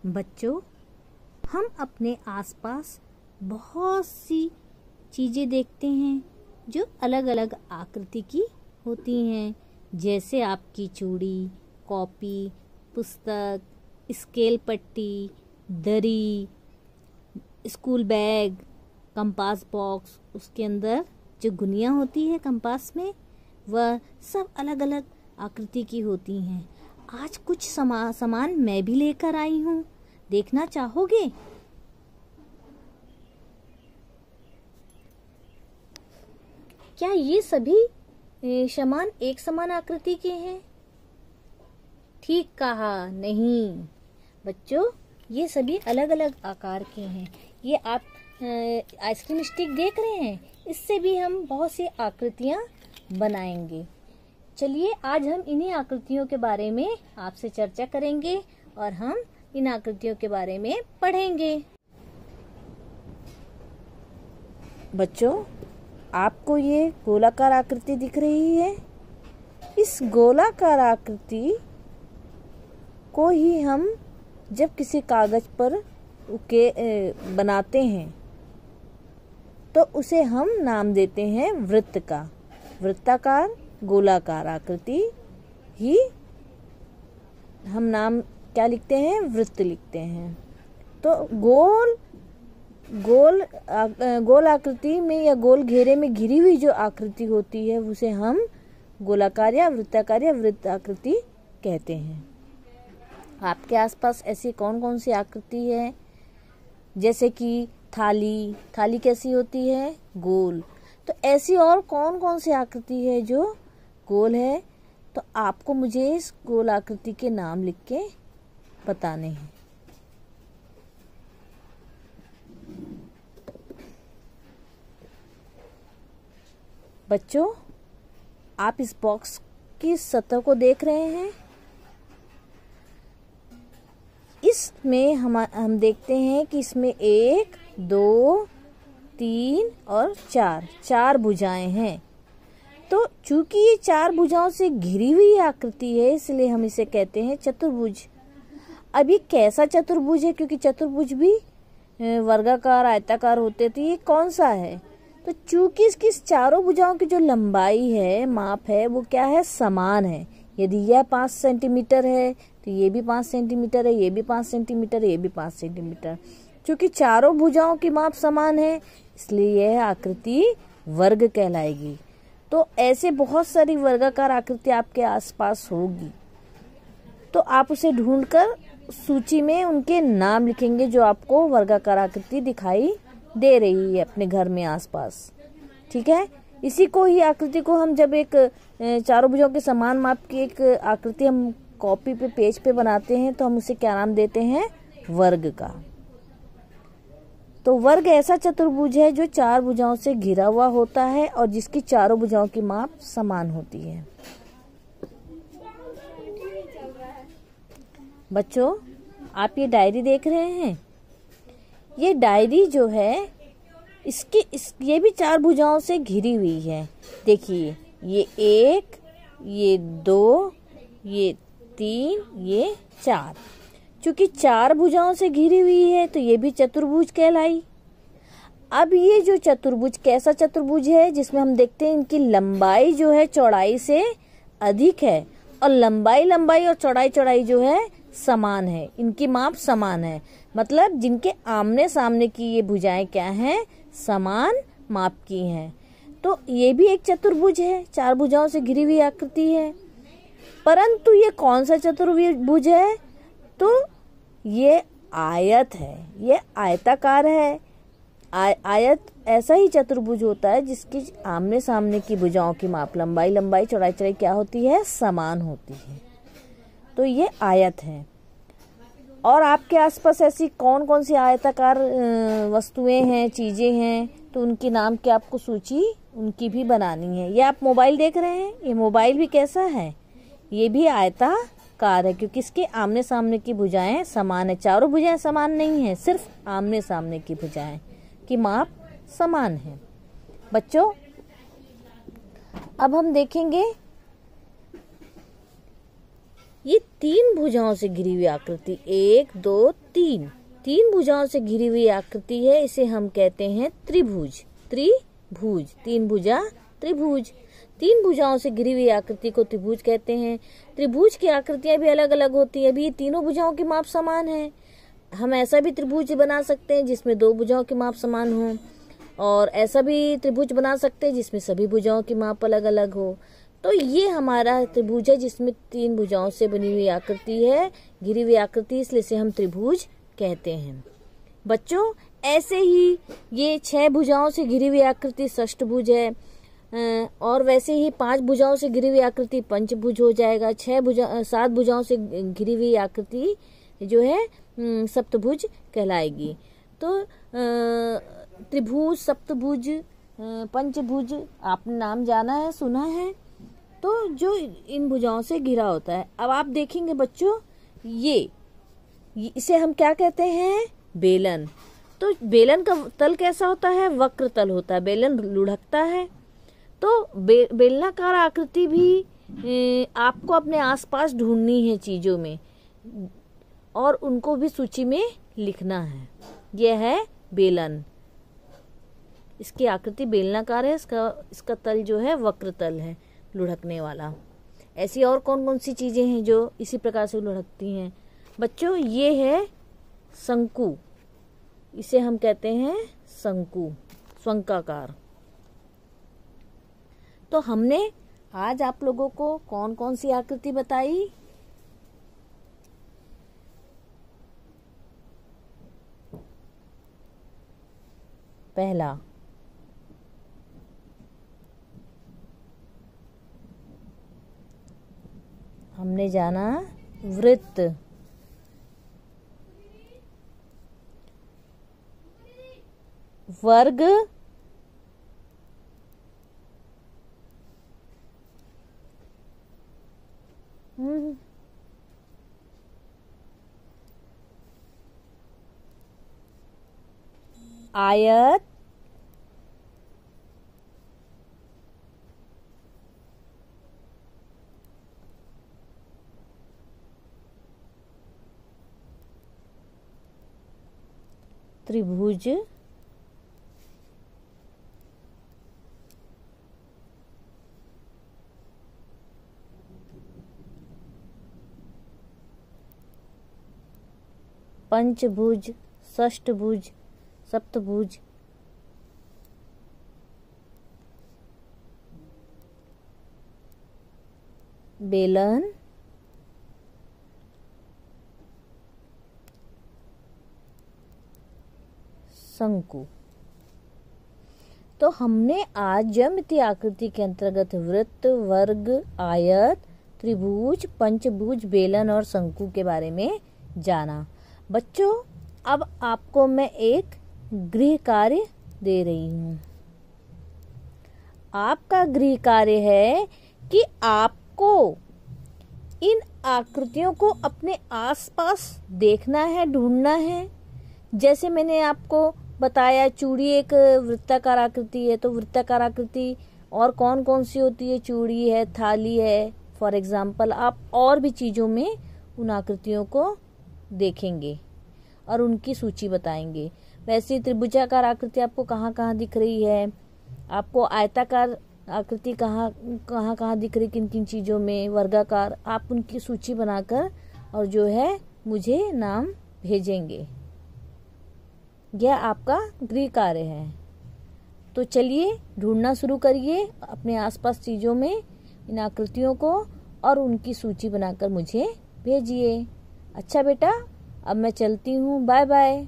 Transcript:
बच्चों, हम अपने आसपास बहुत सी चीज़ें देखते हैं जो अलग अलग आकृति की होती हैं, जैसे आपकी चूड़ी, कॉपी, पुस्तक, स्केल पट्टी, दरी, स्कूल बैग, कंपास बॉक्स, उसके अंदर जो गुनियाँ होती है कंपास में, वह सब अलग अलग आकृति की होती हैं। आज कुछ सामान मैं भी लेकर आई हूँ, देखना चाहोगे? क्या ये सभी सामान एक समान आकृति के हैं? ठीक कहा, नहीं बच्चों, ये सभी अलग अलग आकार के हैं। ये आप आइसक्रीम स्टिक देख रहे हैं, इससे भी हम बहुत सी आकृतियाँ बनाएंगे। चलिए आज हम इन्हीं आकृतियों के बारे में आपसे चर्चा करेंगे और हम इन आकृतियों के बारे में पढ़ेंगे। बच्चों, आपको ये गोलाकार आकृति दिख रही है? इस गोलाकार आकृति को ही हम जब किसी कागज पर बनाते हैं तो उसे हम नाम देते हैं वृत्त का। वृत्ताकार गोलाकार आकृति ही हम नाम क्या लिखते हैं? वृत्त लिखते हैं। तो गोल आकृति में या गोल घेरे में घिरी हुई जो आकृति होती है उसे हम गोलाकार या वृत्ताकार या वृत्त आकृति कहते हैं। आपके आसपास ऐसी कौन कौन सी आकृति है? जैसे कि थाली कैसी होती है? गोल। तो ऐसी और कौन कौन सी आकृति है जो गोल है? तो आपको मुझे इस गोल आकृति के नाम लिख के बताने हैं। बच्चों, आप इस बॉक्स की सतह को देख रहे हैं। इसमें हम देखते हैं कि इसमें 1, 2, 3 और 4 भुजाएं हैं। तो चूंकि ये 4 भुजाओं से घिरी हुई आकृति है, इसलिए हम इसे कहते हैं चतुर्भुज। अब ये कैसा चतुर्भुज है? क्योंकि चतुर्भुज भी वर्गाकार, आयताकार होते, तो ये कौन सा है? तो चूंकि इसकी चारों भुजाओं की जो लंबाई है, माप है, वो क्या है? समान है। यदि यह 5 सेंटीमीटर है तो ये भी 5 सेंटीमीटर है, ये भी 5 सेंटीमीटर है, ये भी 5 सेंटीमीटर। चूंकि चारों भुजाओं की माप समान है, इसलिए यह आकृति वर्ग कहलाएगी। तो ऐसे बहुत सारी वर्गाकार आकृति आपके आसपास होगी, तो आप उसे ढूंढकर सूची में उनके नाम लिखेंगे जो आपको वर्गाकार आकृति दिखाई दे रही है अपने घर में आसपास। ठीक है? इसी को ही आकृति को हम जब एक चारों भुजाओं के समान माप की एक आकृति हम कॉपी पे, पेज पे बनाते हैं, तो हम उसे क्या नाम देते हैं? वर्ग का। तो वर्ग ऐसा चतुर्भुज है जो 4 भुजाओं से घिरा हुआ होता है और जिसकी चारों भुजाओं की माप समान होती है। बच्चों, आप ये डायरी देख रहे हैं? ये डायरी जो है ये भी 4 भुजाओं से घिरी हुई है। देखिए, ये 1, ये 2, ये 3, ये 4। चूंकि 4 भुजाओं से घिरी हुई है तो ये भी चतुर्भुज कहलाई। अब ये जो चतुर्भुज कैसा चतुर्भुज है? जिसमें हम देखते हैं इनकी लंबाई जो है चौड़ाई से अधिक है और लंबाई और चौड़ाई जो है समान है। इनकी माप समान है, मतलब जिनके आमने सामने की ये भुजाएं क्या हैं? समान माप की हैं। तो ये भी एक चतुर्भुज है, 4 भुजाओं से घिरी हुई आकृति है। परंतु ये कौन सा चतुर्भुज है? तो ये आयत है, ये आयताकार है। आयत ऐसा ही चतुर्भुज होता है जिसकी आमने सामने की भुजाओं की माप लंबाई चौड़ाई क्या होती है? समान होती है। तो ये आयत है। और आपके आसपास ऐसी कौन कौन सी आयताकार वस्तुएं हैं, चीजें हैं, तो उनके नाम की आपको सूची उनकी भी बनानी है। ये आप मोबाइल देख रहे हैं, ये मोबाइल भी कैसा है? ये भी आयताकार है, क्योंकि इसके आमने सामने की भुजाएं समान है। चारों भुजाएं समान नहीं है, सिर्फ आमने सामने की भुजाएं की माप समान है। बच्चों, अब हम देखेंगे ये 3 भुजाओं से घिरी हुई आकृति, 1 2 3, 3 भुजाओं से घिरी हुई आकृति है, इसे हम कहते हैं त्रिभुज। त्रिभुज, 3 भुजा त्रिभुज। 3 भुजाओं से घिरी हुई आकृति को त्रिभुज कहते हैं। त्रिभुज की आकृतियां भी अलग अलग होती है। अभी ये तीनों भुजाओं की माप समान है। हम ऐसा भी त्रिभुज बना सकते हैं जिसमें 2 भुजाओं की माप समान हो, और ऐसा भी त्रिभुज बना सकते हैं जिसमें सभी भुजाओं की माप अलग अलग हो। तो ये हमारा त्रिभुज है जिसमें 3 भुजाओं से बनी हुई आकृति है, घिरी हुई आकृति, इसलिए इसे हम त्रिभुज कहते हैं। बच्चों, ऐसे ही ये 6 भुजाओं से घिरी हुई आकृति षष्ठभुज है, और वैसे ही 5 भुजाओं से घिरी हुई आकृति पंचभुज हो जाएगा। 7 भुजाओं से घिरी हुई आकृति जो है सप्तभुज कहलाएगी। तो त्रिभुज, सप्तभुज, पंचभुज आपने नाम जाना है, सुना है, तो जो इन भुजाओं से घिरा होता है। अब आप देखेंगे बच्चों, ये इसे हम क्या कहते हैं? बेलन। तो बेलन का तल कैसा होता है? वक्र तल होता है। बेलन लुढ़कता है। तो बेलनाकार आकृति भी आपको अपने आसपास ढूंढनी है चीजों में, और उनको भी सूची में लिखना है। यह है बेलन। इसकी आकृति बेलनाकार है, इसका तल जो है वक्र तल है, लुढ़कने वाला। ऐसी और कौन कौन सी चीजें हैं जो इसी प्रकार से लुढ़कती हैं? बच्चों, ये है शंकु। इसे हम कहते हैं शंकु, शंकाकार। तो हमने आज आप लोगों को कौन कौन सी आकृति बताई? पहला, हमने जाना वृत्त। वर्ग, आयत, त्रिभुज, पंचभुज, षष्ठभुज, सप्तभुज, बेलन, शंकु। तो हमने आज ज्यामितीय आकृति के अंतर्गत वृत्त, वर्ग, आयत, त्रिभुज, पंचभुज, बेलन और शंकु के बारे में जाना। बच्चों, अब आपको मैं एक गृह कार्य दे रही हूँ। आपका गृह कार्य है कि आपको इन आकृतियों को अपने आसपास देखना है, ढूंढना है। जैसे मैंने आपको बताया, चूड़ी एक वृत्ताकार आकृति है, तो वृत्ताकार आकृति और कौन कौन सी होती है? चूड़ी है, थाली है। फॉर एग्जाम्पल, आप और भी चीजों में उन आकृतियों को देखेंगे और उनकी सूची बताएंगे। वैसे त्रिभुजाकार आकृति आपको कहाँ कहाँ दिख रही है? आपको आयताकार आकृति कहाँ कहाँ दिख रही, किन किन चीजों में? वर्गाकार। आप उनकी सूची बनाकर और जो है मुझे नाम भेजेंगे। यह आपका गृह कार्य है। तो चलिए ढूंढना शुरू करिए अपने आसपास चीजों में इन आकृतियों को, और उनकी सूची बनाकर मुझे भेजिए। अच्छा बेटा, अब मैं चलती हूँ। Bye bye.